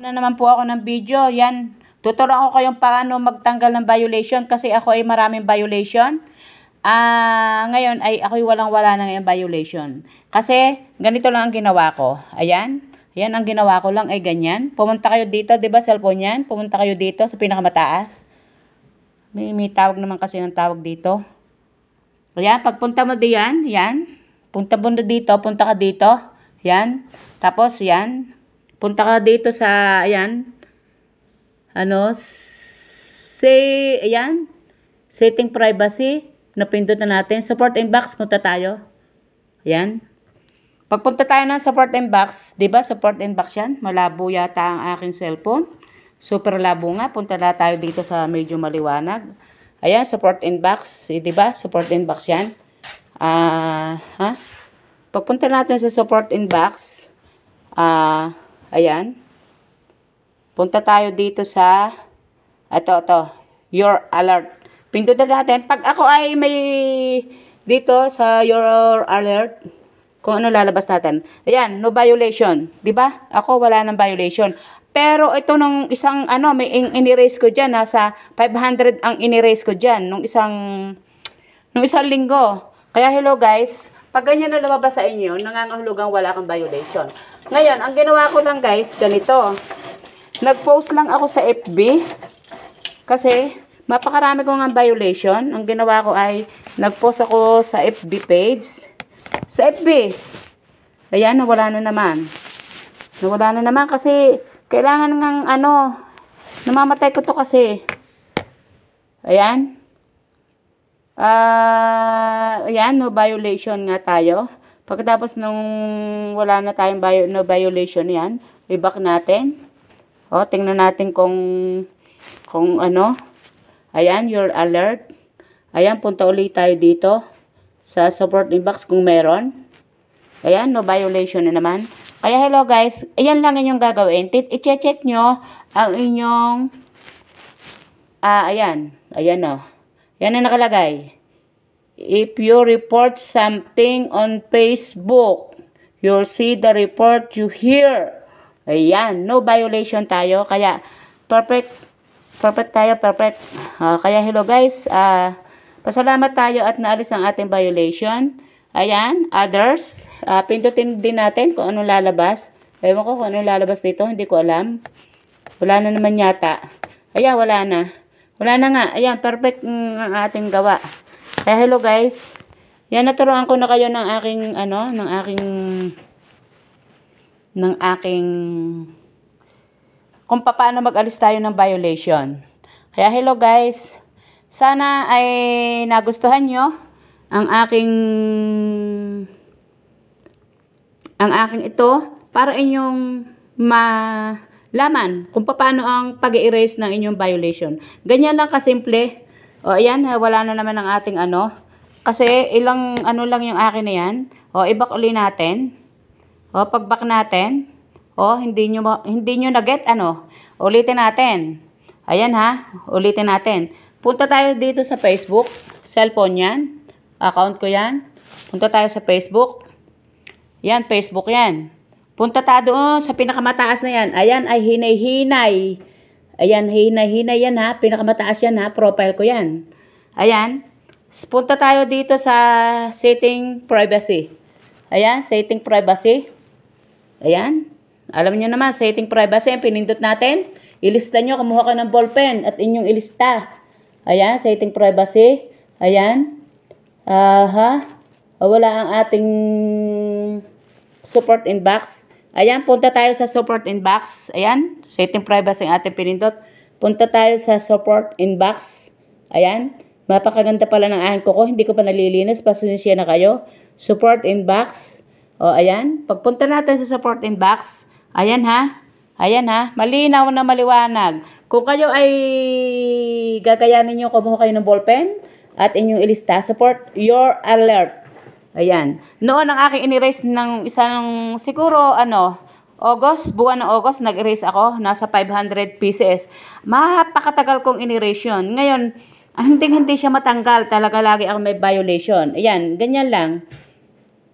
Na naman po ako ng video. Yan. Tuturuan ko kayong paano magtanggal ng violation kasi ako ay maraming violation. Ngayon ay ako'y walang-wala na ngayong violation. Kasi ganito lang ang ginawa ko. Ayan. Ayan ang ginawa ko lang ay ganyan. Pumunta kayo dito, 'di ba, cellphone yan? Pumunta kayo dito sa pinakamataas. May tawag naman kasi ng tawag dito. Ayan, pagpunta mo diyan, yan. Punta mo dito, punta ka dito. Yan. Tapos yan. Punta ka dito sa, ayan, ayan, setting privacy, napindot na natin, support inbox, punta tayo, ayan, pagpunta tayo ng support inbox, diba, support inbox yan, malabo yata ang aking cellphone, super labo nga, punta na tayo dito sa medyo maliwanag, ayan, support inbox, diba, support inbox yan, pagpunta natin sa support inbox, ayan. Punta tayo dito sa your alert. Pindutin natin. Pag ako ay may dito sa your alert, kung ano lalabas natin. Ayan, no violation. 'Di ba? Ako wala nang violation. Pero ito nung isang may in-erase ko diyan, nasa 500 ang in-erase ko diyan nung isang linggo. Kaya hello guys, pag ganyan na lumabas sa inyo, nangangahulugang wala kang violation. Ngayon, ang ginawa ko lang guys, ganito. Nag-post lang ako sa FB kasi mapakarami ko ng violation. Ang ginawa ko ay nag-post ako sa FB page. Sa FB. Ayan, nawala na naman. Nawala na naman kasi kailangan ng namamatay ko to kasi. Ayan. Ayan, no violation nga tayo. Pagkatapos nung wala na tayong no violation yan, i-back natin. O, tingnan natin kung ayan, your alert. Ayan, punta ulit tayo dito sa support inbox kung meron. Ayan, no violation na naman. Kaya hello guys, ayan lang inyong gagawin. I-check nyo ang inyong ayan o. Yan ang nakalagay. If you report something on Facebook, you'll see the report you hear. Ayan, no violation tayo. Kaya, perfect tayo, perfect. Kaya, hello guys, pasalamat tayo at naalis ang ating violation. Ayan, others, pindutin din natin kung anong lalabas. Ewan ko kung anong lalabas dito, hindi ko alam. Wala na naman yata. Ayan, wala na. Wala na nga. Ayan, perfect ang ating gawa. Kaya, hello guys. Yan, naturuan ko na kayo ng aking kung paano mag-alis tayo ng violation. Kaya hello guys, sana ay nagustuhan nyo ang aking ito para inyong malaman kung paano ang pag-erase ng inyong violation. Ganyan lang kasimple. O ayan, wala na naman ang ating kasi ilang lang yung akin na yan. O i-back ulit natin. O, pag-back natin, hindi nyo na-get, ulitin natin. Ayan ha, ulitin natin. Punta tayo dito sa Facebook, cellphone yan, account ko yan. Punta tayo sa Facebook. Yan, Facebook yan. Punta tayo doon sa pinakamataas na yan. Ayan ay hinay-hinay. Ayan, hinay-hinay yan ha, pinakamataas yan ha, profile ko yan. Ayan, punta tayo dito sa setting privacy. Ayan, setting privacy. Ayan. Alam nyo naman, setting privacy. Pinindot natin. Ilista nyo. Kumuha ka ng ballpen at inyong ilista. Ayan, setting privacy. Ayan. Wala ang ating support inbox. Ayan, punta tayo sa support inbox. Ayan, setting privacy ang ating pinindot. Punta tayo sa support inbox. Ayan. Mapakaganda pala ng aking kuko. Hindi ko pa nalilinis. Pasensya na kayo. Support inbox. O, ayan. Pagpunta natin sa support inbox, ayan ha. Ayan ha. Malinaw na maliwanag. Kung kayo ay gagayanin nyo, kumuha kayo ng ballpen at inyong ilista, support your alert. Ayan. Noon ang aking in-erase ng isang, siguro, August, buwan ng August, nag-erase ako. Nasa 500 pieces. Mapakatagal kong in-erase yun. Ngayon, hindi siya matanggal. Talaga lagi ako may violation. Ayan, ganyan lang.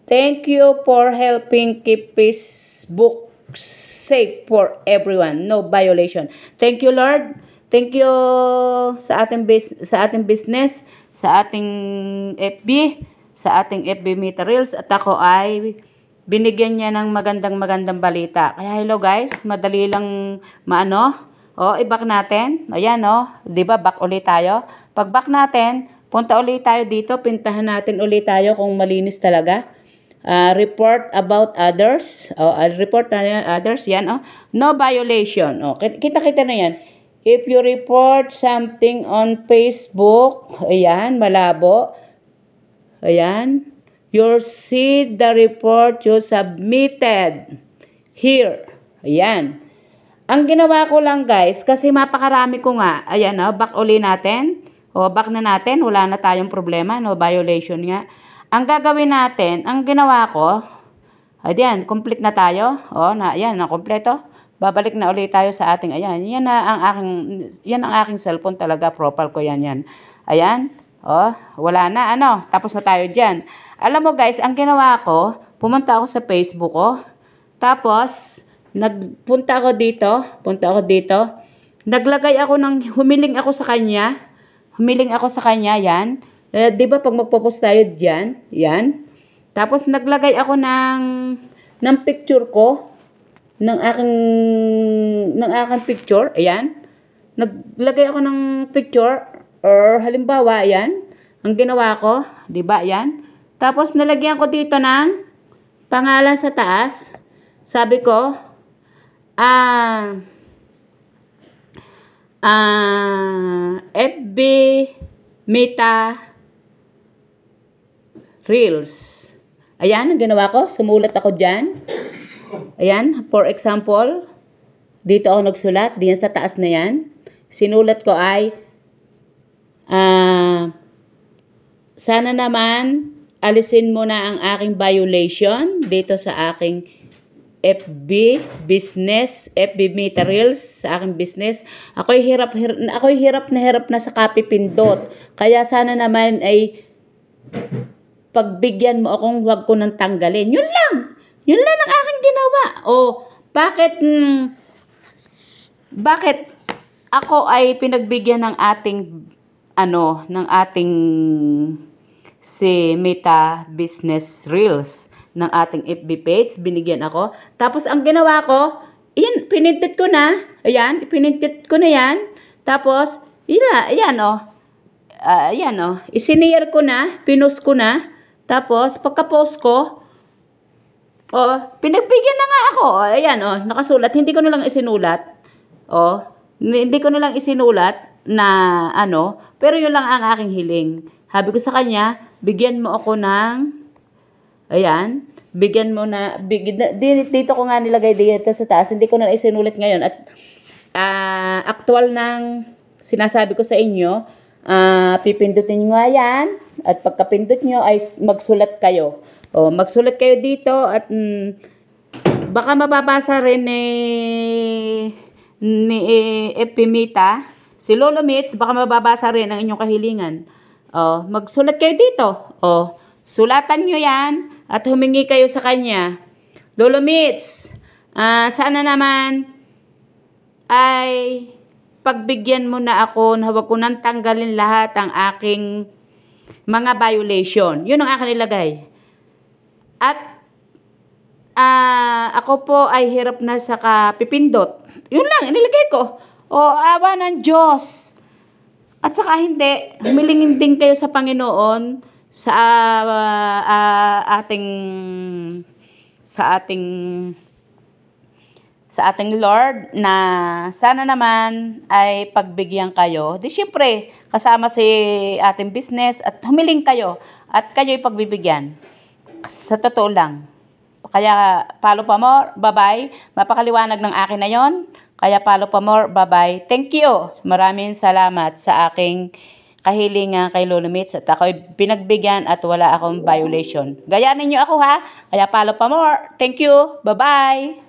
Thank you for helping keep Facebook safe for everyone. No violation. Thank you, Lord. Thank you sa ating business, sa ating FB, sa ating FB materials, at ako ay binigyan niya ng magandang balita. Kaya hello guys, madali lang maano. I-back natin. Ayan 'di ba? Back ulit tayo. Pag back natin, punta ulit tayo dito, pintahan natin ulit tayo kung malinis talaga. Report about others. Report others yan. No violation. Kita-kita na yan. If you report something on Facebook, ayan, malabo. Ayan. You'll see the report you submitted here. Ayan. Ang ginawa ko lang guys, kasi mapakarami ko nga. Ayan, back uli natin. Back na natin. Wala na tayong problema. No violation nga. Ang gagawin natin, ang ginawa ko, ayan, complete na tayo. Ayan, kompleto. Babalik na ulit tayo sa ating, ayan, yan ang aking cellphone talaga, profile ko yan. Ayan, wala na, tapos na tayo dyan. Alam mo guys, ang ginawa ko, pumunta ako sa Facebook ko, tapos, punta ako dito, naglagay ako humiling ako sa kanya, yan. Di ba pag magpo-post tayo dyan, yan. Tapos naglagay ako ng picture ko, ng aking picture, ayan. Naglagay ako ng picture, or halimbawa, ayan. Ang ginawa ko, di ba, ayan. Tapos nalagyan ko dito ng pangalan sa taas. Sabi ko, FB Meta Reels. Ayan, ang ginawa ko. Sumulat ako dyan. Ayan, for example, dito ako nagsulat. Diyan sa taas na yan. Sinulat ko ay, sana naman, alisin mo na ang aking violation dito sa aking FB business, FB materials sa aking business. Ako'y hirap na sa copy pindot. Kaya sana naman ay pagbigyan mo akong huwag ko nang tanggalin. Yun lang ang aking ginawa. Bakit ako ay pinagbigyan ng ating si Meta Business Reels ng ating FB page, binigyan ako. Tapos ang ginawa ko, pinintit ko na. Ayan, pinintit ko na yan. Tapos, ayan isiniyar ko na, pinost ko na. Tapos, pagka-post ko, pinagbigyan na nga ako. Ayan, nakasulat. Hindi ko na lang isinulat. Hindi ko na lang isinulat na pero yun lang ang aking hiling. Sabi ko sa kanya, bigyan mo ako ng, ayan, dito ko nga nilagay dito sa taas. Hindi ko na isinulit ngayon. At actual ng sinasabi ko sa inyo, pipindutin nyo nga yan. At pagkapindot nyo ay magsulat kayo. Magsulat kayo dito at baka mababasa rin ni Epimita. Si Lolo Mitz, baka mababasa rin ang inyong kahilingan. Magsulat kayo dito. Sulatan nyo yan at humingi kayo sa kanya. Lolo Mitz, sana naman ay pagbigyan mo na ako na huwag ko nang tanggalin lahat ang aking mga violation. Yun ang aking ilagay. At ako po ay hirap na sa kapipindot. Yun lang, inilagay ko. Awa ng Diyos. At saka hindi, humilingin din kayo sa Panginoon sa ating Lord na sana naman ay pagbigyan kayo. Di syempre, kasama si ating business at humiling kayo at kayo'y pagbibigyan. Sa totoo lang. Kaya follow pa more, bye-bye. Mapakaliwanag ng akin na yon. Kaya follow pa more, bye-bye. Thank you. Maraming salamat sa aking kahilingan kay Lolo Mitz at ako'y pinagbigyan at wala akong violation. Gayanin niyo ako ha. Kaya follow pa more. Thank you. Bye-bye.